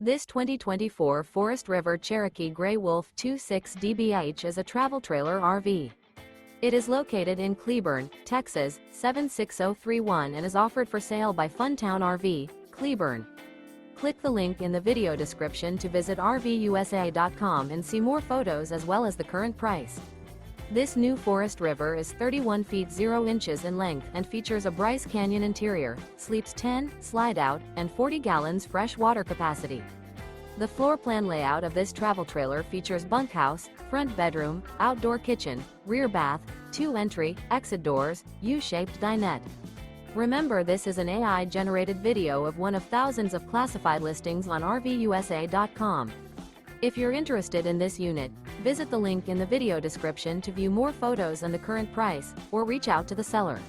This 2024 Forest River Cherokee Grey Wolf 26 DBH is a travel trailer RV. It is located in Cleburne, Texas, 76031 and is offered for sale by Funtown RV, Cleburne. Click the link in the video description to visit RVUSA.com and see more photos as well as the current price. This new Forest River is 31 feet 0 inches in length and features a BRYCE Canyon interior, sleeps 10, Slideout, and 40 gallons fresh water capacity. The floor plan layout of this travel trailer features bunkhouse, front bedroom, outdoor kitchen, rear bath, 2 entry, exit doors, U-shaped dinette. Remember, this is an AI-generated video of one of thousands of classified listings on RVUSA.com. If you're interested in this unit, visit the link in the video description to view more photos and the current price, or reach out to the seller.